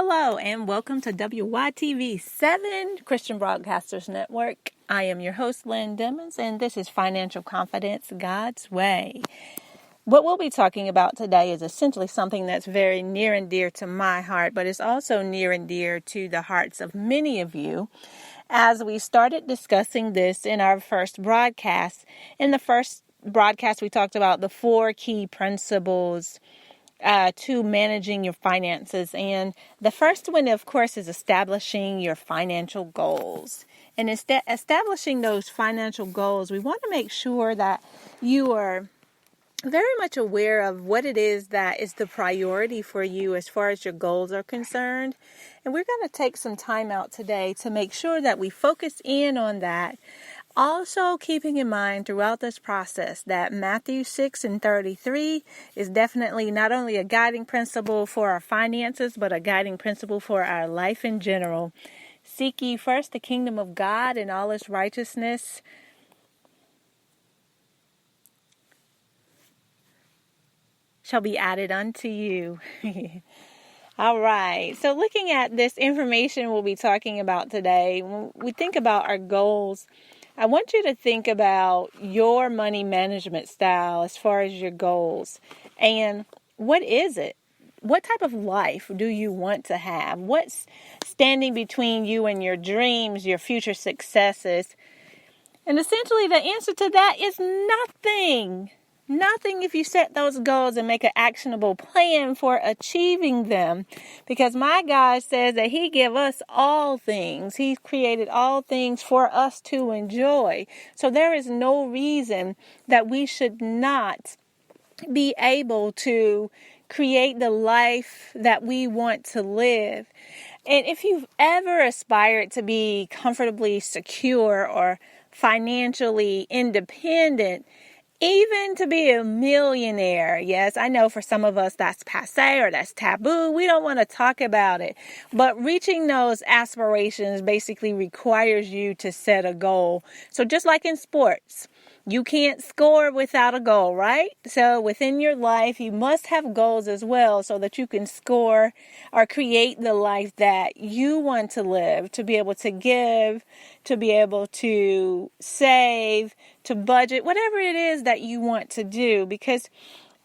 Hello and welcome to WYTV 7 Christian Broadcasters Network. I am your host, Lynn Demmons, and this is Financial Confidence God's Way. What we'll be talking about today is essentially something that's very near and dear to my heart, but it's also near and dear to the hearts of many of you. As we started discussing this in our first broadcast, in the first broadcast we talked about the 4 key principles to managing your finances. And the first one, of course, is establishing your financial goals. And instead, establishing those financial goals, we want to make sure that you are very much aware of what it is that is the priority for you as far as your goals are concerned. And we're going to take some time out today to make sure that we focus in on that. Also, keeping in mind throughout this process that Matthew 6:33 is definitely not only a guiding principle for our finances, but a guiding principle for our life in general. Seek ye first the kingdom of God and all its righteousness, shall be added unto you. All right. So looking at this information we'll be talking about today, when we think about our goals, I want you to think about your money management style as far as your goals. And what is it? What type of life do you want to have? What's standing between you and your dreams, your future successes? And essentially the answer to that is nothing. Nothing if you set those goals and make an actionable plan for achieving them. Because my God says that He give us all things. He's created all things for us to enjoy. So there is no reason that we should not be able to create the life that we want to live. And if you've ever aspired to be comfortably secure or financially independent, even to be a millionaire, yes, I know for some of us that's passé or that's taboo. We don't want to talk about it. But reaching those aspirations basically requires you to set a goal. So just like in sports, you can't score without a goal, right? So within your life, you must have goals as well so that you can score or create the life that you want to live, to be able to give, to be able to save, to budget, whatever it is that you want to do. Because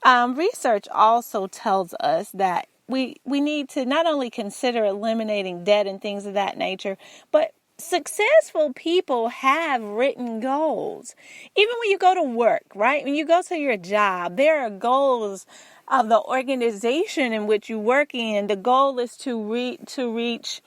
research also tells us that we need to not only consider eliminating debt and things of that nature, but successful people have written goals. Even when you go to work, right? When you go to your job, there are goals of the organization in which you work in. The goal is to reach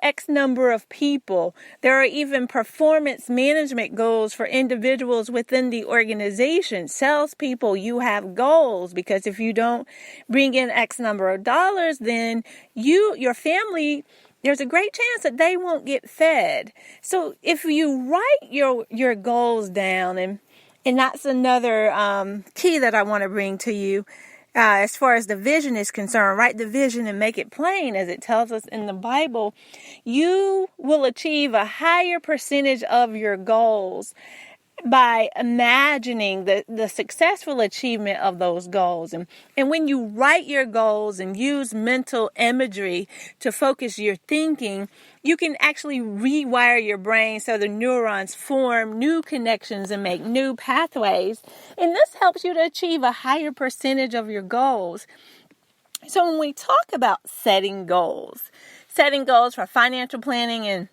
X number of people. There are even performance management goals for individuals within the organization. Salespeople, you have goals because if you don't bring in X number of dollars, then your family, there's a great chance that they won't get fed. So if you write your goals down, and that's another key that I want to bring to you, as far as the vision is concerned, write the vision and make it plain, as it tells us in the Bible. You will achieve a higher percentage of your goals by imagining the successful achievement of those goals. And when you write your goals and use mental imagery to focus your thinking, you can actually rewire your brain so the neurons form new connections and make new pathways. And this helps you to achieve a higher percentage of your goals. So when we talk about setting goals for financial planning and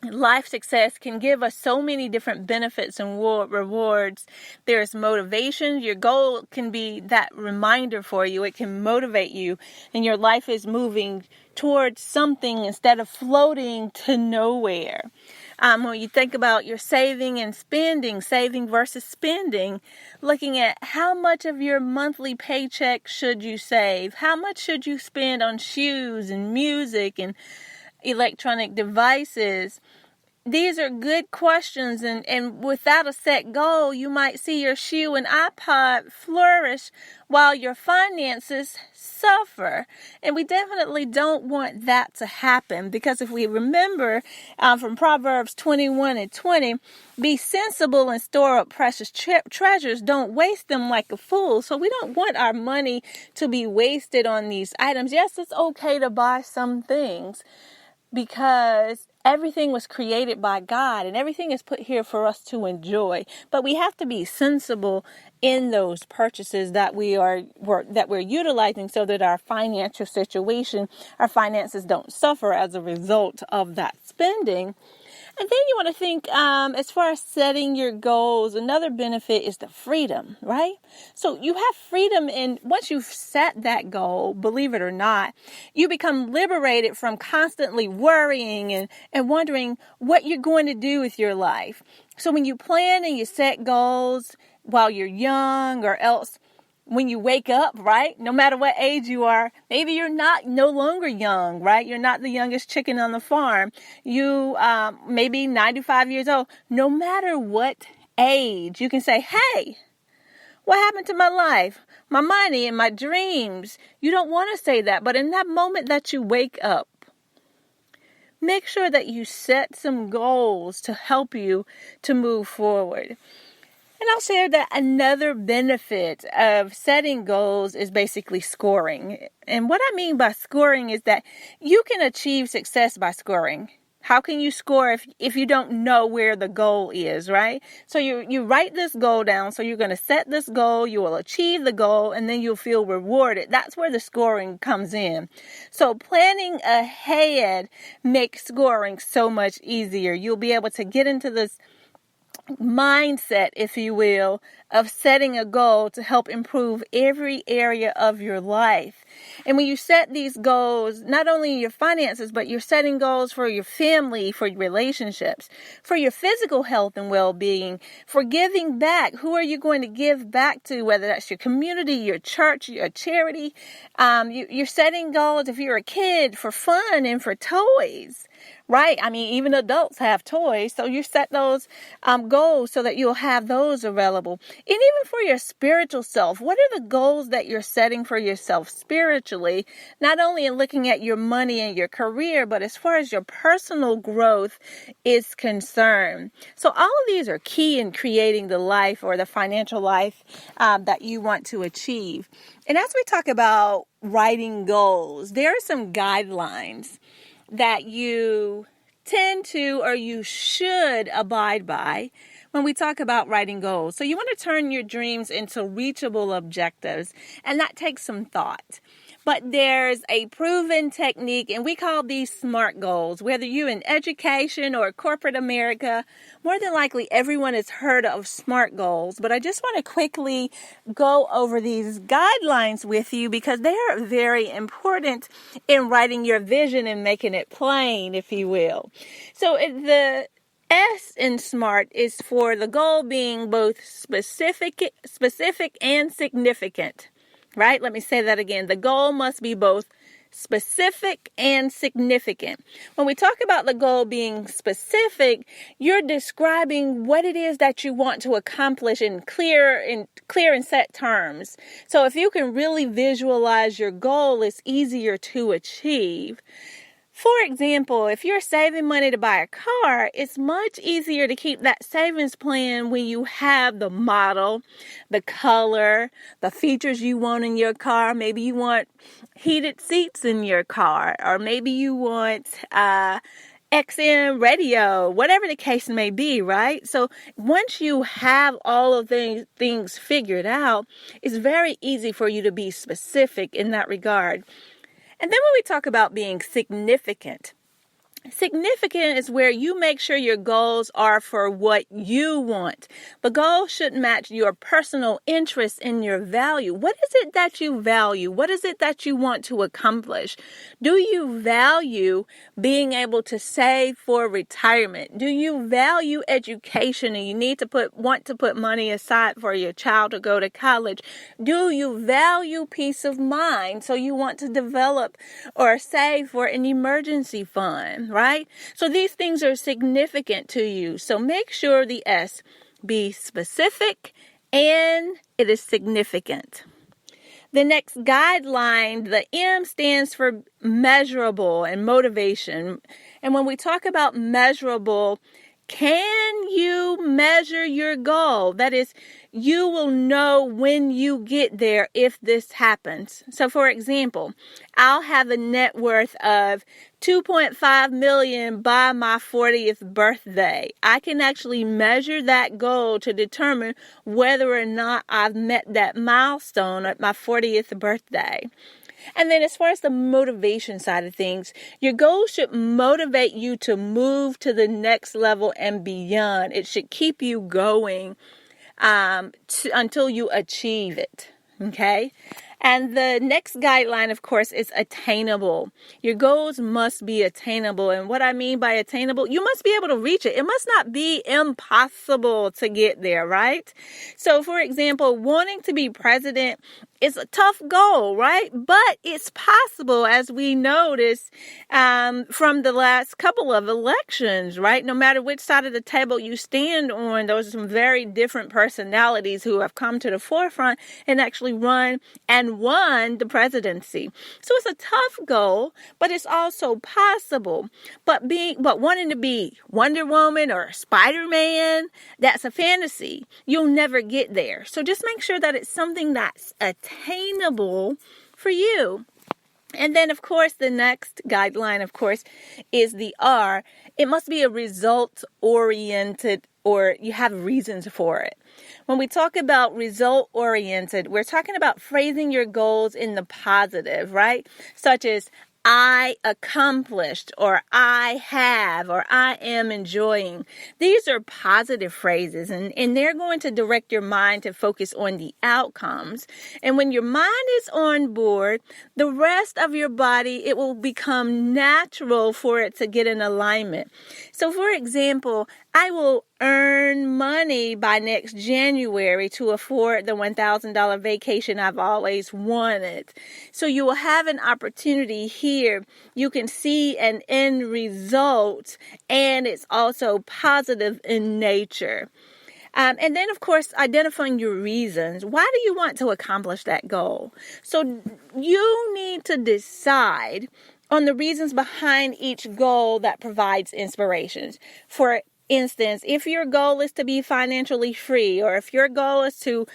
life success can give us so many different benefits and rewards. There's motivation. Your goal can be that reminder for you. It can motivate you, and your life is moving towards something instead of floating to nowhere. When you think about your saving and spending, saving versus spending, looking at how much of your monthly paycheck should you save? How much should you spend on shoes and music and electronic devices? these are good questions, and without a set goal, you might see your shoe and iPod flourish while your finances suffer. And we definitely don't want that to happen, because if we remember from Proverbs 21:20, be sensible and store up precious treasures. Don't waste them like a fool. So we don't want our money to be wasted on these items. Yes, it's okay to buy some things, because everything was created by God and everything is put here for us to enjoy. But we have to be sensible in those purchases that we're utilizing, so that our financial situation, our finances don't suffer as a result of that spending. And then you want to think, as far as setting your goals, another benefit is the freedom, right? So you have freedom, and once you've set that goal, believe it or not, you become liberated from constantly worrying and wondering what you're going to do with your life. So when you plan and you set goals while you're young, or else when you wake up, right? No matter what age you are, maybe you're no longer young, right? You're not the youngest chicken on the farm. You maybe 95 years old. No matter what age, you can say, hey, what happened to my life, my money, and my dreams? You don't want to say that, but in that moment that you wake up, make sure that you set some goals to help you to move forward. And I'll share that another benefit of setting goals is basically scoring. And what I mean by scoring is that you can achieve success by scoring. How can you score if you don't know where the goal is, right? So you write this goal down. So you're going to set this goal, you will achieve the goal, and then you'll feel rewarded. That's where the scoring comes in. So planning ahead makes scoring so much easier. You'll be able to get into this mindset, if you will, of setting a goal to help improve every area of your life. And when you set these goals, not only your finances, but you're setting goals for your family, for your relationships, for your physical health and well-being, for giving back. Who are you going to give back to, whether that's your community, your church, your charity? You're setting goals, if you're a kid, for fun and for toys. Right? I mean, even adults have toys. So you set those goals so that you'll have those available. And even for your spiritual self, what are the goals that you're setting for yourself spiritually? Not only in looking at your money and your career, but as far as your personal growth is concerned. So all of these are key in creating the life, or the financial life that you want to achieve. And as we talk about writing goals, there are some guidelines that you tend to, or you should abide by when we talk about writing goals. So you want to turn your dreams into reachable objectives, and that takes some thought. But there's a proven technique, and we call these SMART goals. Whether you're in education or corporate America, more than likely everyone has heard of SMART goals. But I just want to quickly go over these guidelines with you, because they are very important in writing your vision and making it plain, if you will. So the S in SMART is for the goal being both specific and significant. Right? Let me say that again. The goal must be both specific and significant. When we talk about the goal being specific, you're describing what it is that you want to accomplish in clear and set terms. So if you can really visualize your goal, it's easier to achieve. For example, if you're saving money to buy a car, it's much easier to keep that savings plan when you have the model, the color, the features you want in your car. Maybe you want heated seats in your car, or maybe you want XM radio, whatever the case may be, right? So once you have all of these things figured out, it's very easy for you to be specific in that regard. And then when we talk about being significant is where you make sure your goals are for what you want. The goal should match your personal interest and your value. What is it that you value? What is it that you want to accomplish? Do you value being able to save for retirement? Do you value education and you want to put money aside for your child to go to college? Do you value peace of mind, so you want to develop or save for an emergency fund? right? So these things are significant to you. So make sure the S be specific and it is significant. The next guideline, the M, stands for measurable and motivation. And when we talk about measurable, can you measure your goal? That is, you will know when you get there if this happens. So for example, I'll have a net worth of $2.5 million by my 40th birthday. I can actually measure that goal to determine whether or not I've met that milestone at my 40th birthday. And then as far as the motivation side of things, your goal should motivate you to move to the next level and beyond. It should keep you going until you achieve it. Okay? And the next guideline, of course, is attainable. Your goals must be attainable. And what I mean by attainable, you must be able to reach it. It must not be impossible to get there, right? So, for example, wanting to be president is a tough goal, right? But it's possible, as we noticed from the last couple of elections, right? No matter which side of the table you stand on, those are some very different personalities who have come to the forefront and actually run and won the presidency. So it's a tough goal, but it's also possible. But wanting to be Wonder Woman or Spider-Man, that's a fantasy. You'll never get there. So just make sure that it's something that's attainable for you. And then, of course, the next guideline, of course, is the R. It must be a result-oriented, or you have reasons for it. When we talk about result-oriented, we're talking about phrasing your goals in the positive, right? Such as, I accomplished, or I have, or I am enjoying. These are positive phrases, and they're going to direct your mind to focus on the outcomes. And when your mind is on board, the rest of your body, it will become natural for it to get in alignment. So, for example, I will earn money by next January to afford the $1,000 vacation I've always wanted. So you will have an opportunity here. You can see an end result, and it's also positive in nature. And then, of course, identifying your reasons. Why do you want to accomplish that goal? So you need to decide on the reasons behind each goal that provides inspirations. For instance, if your goal is to be financially free, or if your goal is to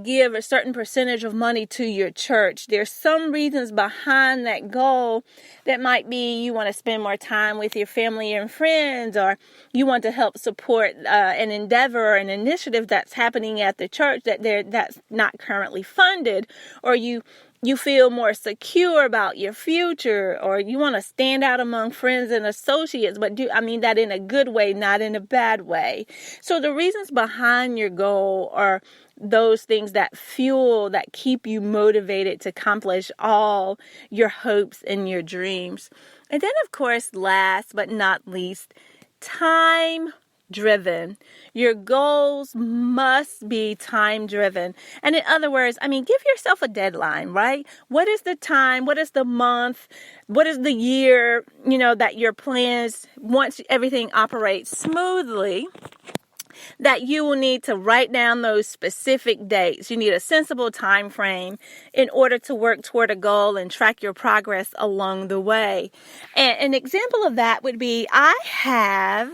give a certain percentage of money to your church, there's some reasons behind that goal. That might be you want to spend more time with your family and friends, or you want to help support an endeavor or an initiative that's happening at the church that's not currently funded, or you feel more secure about your future, or you want to stand out among friends and associates, but that in a good way, not in a bad way. So the reasons behind your goal are those things that keep you motivated to accomplish all your hopes and your dreams. And then, of course, last but not least, time driven. Your goals must be time driven. And in other words, give yourself a deadline, right? What is the time? What is the month? What is the year, that your plans, once everything operates smoothly, that you will need to write down those specific dates. You need a sensible time frame in order to work toward a goal and track your progress along the way. And an example of that would be, I have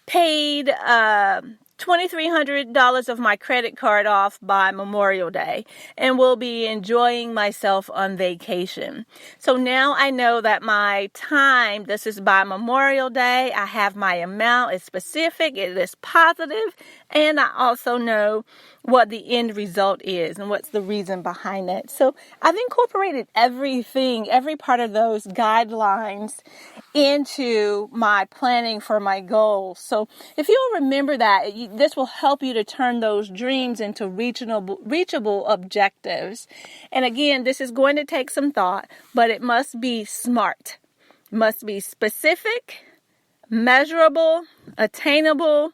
paid $2,300 of my credit card off by Memorial Day and will be enjoying myself on vacation. So now I know that my time, this is by Memorial Day, I have my amount, it's specific, it is positive, and I also know what the end result is and what's the reason behind it. So I've incorporated everything, every part of those guidelines into my planning for my goals. So if you'll remember that, this will help you to turn those dreams into reachable objectives. And again, this is going to take some thought, but it must be smart. It must be specific, measurable, attainable.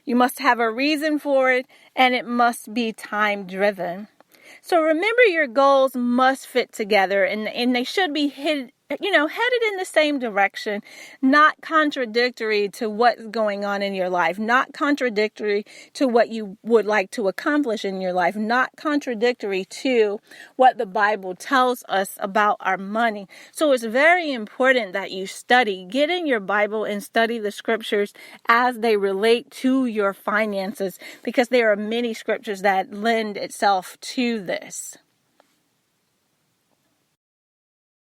You must have a reason for it, and it must be time driven. So remember, your goals must fit together, and they should be headed in the same direction, not contradictory to what's going on in your life, not contradictory to what you would like to accomplish in your life, not contradictory to what the Bible tells us about our money. So it's very important that you study, get in your Bible and study the scriptures as they relate to your finances, because there are many scriptures that lend itself to this.